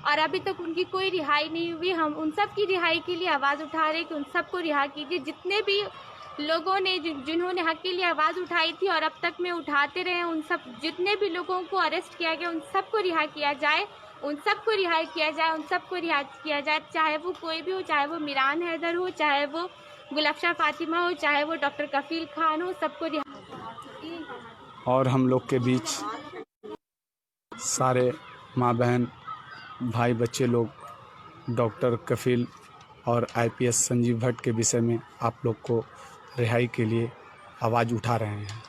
और अभी तक उनकी कोई रिहाई नहीं हुई। हम उन सब की रिहाई के लिए आवाज़ उठा रहे हैं कि उन सबको रिहा कीजिए। जितने भी लोगों ने जिन्होंने हक के लिए आवाज़ उठाई थी और अब तक में उठाते रहे, उन सब जितने भी लोगों को अरेस्ट किया गया उन सबको रिहा किया जाए, उन सबको रिहा किया जाए, उन सबको रिहा किया जाए, चाहे वो कोई भी हो, चाहे वो मिरान हैदर हो, चाहे वो गुलफ्शा फातिमा हो, चाहे वो डॉक्टर कफील खान हो, सबको रिहा। और हम लोग के बीच सारे माँ बहन भाई बच्चे लोग डॉक्टर कफील और आईपीएस संजीव भट्ट के विषय में आप लोग को रिहाई के लिए आवाज़ उठा रहे हैं।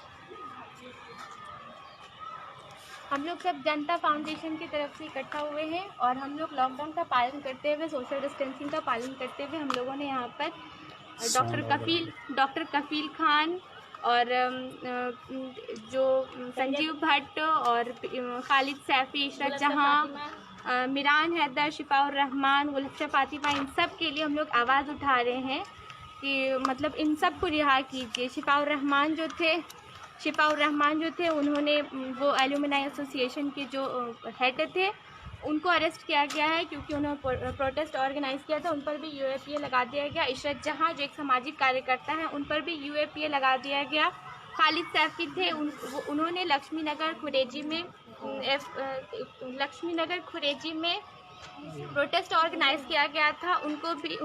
हम लोग सब जनता फाउंडेशन की तरफ से इकट्ठा हुए हैं और हम लोग लॉकडाउन का पालन करते हुए, सोशल डिस्टेंसिंग का पालन करते हुए हम लोगों ने यहाँ पर डॉक्टर कफील खान और जो संजीव भट्ट और खालिद सैफी, इशरत जहां, मिरान हैदर, शिफाउर रहमान, गुलफ्शा फातिमा, इन सब के लिए हम लोग आवाज़ उठा रहे हैं कि मतलब इन सब को रिहा कीजिए। शिफाउर रहमान जो थे उन्होंने वो एल्यूमिनाई एसोसिएशन के जो हेड थे उनको अरेस्ट किया गया है क्योंकि उन्होंने प्रोटेस्ट ऑर्गेनाइज़ किया था। उन पर भी यूएपीए लगा दिया गया। इशरत जहां जो एक सामाजिक कार्यकर्ता हैं उन पर भी यूएपीए लगा दिया गया। खालिद सैफी थे, उन्होंने लक्ष्मी नगर खुरेजी में प्रोटेस्ट ऑर्गेनाइज किया गया था, उन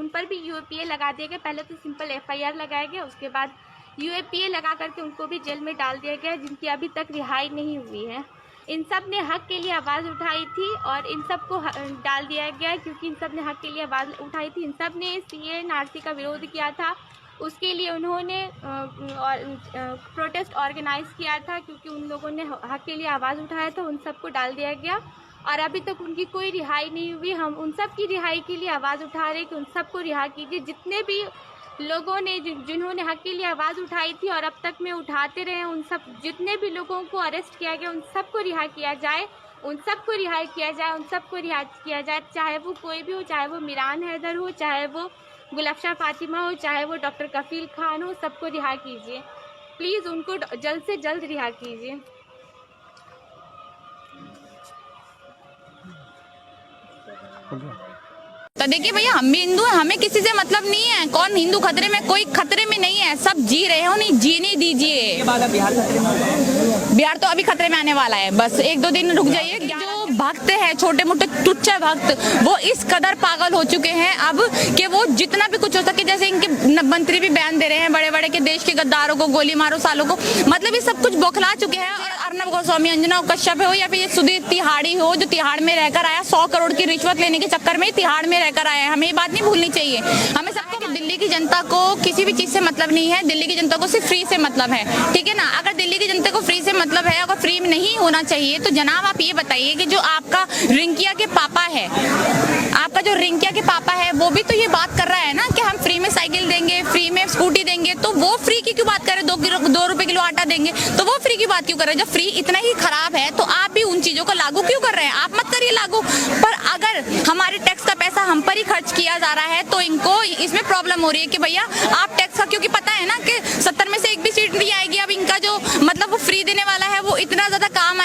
पर भी यूएपीए लगा दिया गया। पहले तो सिंपल एफआईआर लगाया गया, उसके बाद यूएपीए लगा करके उनको भी जेल में डाल दिया गया, जिनकी अभी तक रिहाई नहीं हुई है। इन सब ने हक के लिए आवाज़ उठाई थी और इन सब को डाल दिया गया क्योंकि इन सब ने हक के लिए आवाज़ उठाई थी। इन सब ने सीए एनआरसी का विरोध किया था, उसके लिए उन्होंने प्रोटेस्ट ऑर्गेनाइज किया था क्योंकि उन लोगों ने हक के लिए आवाज़ उठाया था। उन सबको डाल दिया गया और अभी तक उनकी कोई रिहाई नहीं हुई। हम उन सब की रिहाई के लिए आवाज़ उठा रहे हैं कि उन सबको रिहा कीजिए। जितने भी लोगों ने जिन्होंने हक के लिए आवाज़ उठाई थी और अब तक में उठाते रहे, उन सब जितने भी लोगों को अरेस्ट किया गया उन सबको रिहा किया जाए, उन सबको रिहा किया जाए, उन सबको रिहा किया जाए, चाहे वो कोई भी हो, चाहे वो मिरान हैदर हो, चाहे वो गुलफ्शा फातिमा हो, चाहे वो डॉक्टर कफील खान हो, सबको रिहा कीजिए। प्लीज़ उनको जल्द से जल्द रिहा कीजिए। तो देखिए भैया, हम भी हिंदू हैं, हमें किसी से मतलब नहीं है। कौन हिंदू खतरे में, कोई खतरे में नहीं है, सब जी रहे हो, नहीं जीने दीजिए। बिहार तो अभी खतरे में आने वाला है, बस 1-2 दिन रुक जाइए। जो भक्त है, छोटे मोटे टुच्चा भक्त, वो इस कदर पागल हो चुके हैं अब कि वो जितना भी कुछ हो सके, जैसे इनके मंत्री भी बयान दे रहे हैं बड़े बड़े के देश के गद्दारों को गोली मारो सालों को, मतलब ये सब कुछ बौखला चुके हैं। और अर्नब गोस्वामी, अंजना कश्यप हो या फिर ये सुधीर तिहाड़ी हो, जो तिहाड़ में रहकर आया, 100 करोड़ की रिश्वत लेने के चक्कर में तिहाड़ में रहकर आया है। हमें ये बात नहीं भूलनी चाहिए। हमें सबको कि दिल्ली की जनता को किसी भी चीज से मतलब नहीं है, दिल्ली की जनता को सिर्फ फ्री से मतलब है, ठीक है ना। अगर दिल्ली की जनता को फ्री से मतलब है, अगर फ्री में नहीं होना चाहिए, तो जनाब आप ये बताइए कि जो आपका रिंकिया के पापा है, आपका जो रिंकिया के पापा है, वो भी तो ये बात कर रहा है ना कि हम फ्री में साइकिल देंगे, फ्री में स्कूटी देंगे, तो वो फ्री की क्यों बात कर रहे हैं? 2 रुपए किलो आटा देंगे, तो वो फ्री की बात क्यों कर रहे हैं? जब फ्री इतना ही खराब है तो आप भी उन चीजों को लागू क्यों कर रहे हैं? आप मत करिए लागू। पर अगर हमारे टैक्स का पैसा हम पर ही खर्च किया जा रहा है तो इनको इसमें प्रॉब्लम हो रही है कि भैया आप टैक्स का, क्योंकि पता है ना कि 70 में से एक भी सीट नहीं आएगी। अब इनका जो मतलब वो फ्री देने वाला है वो इतना ज्यादा काम आए।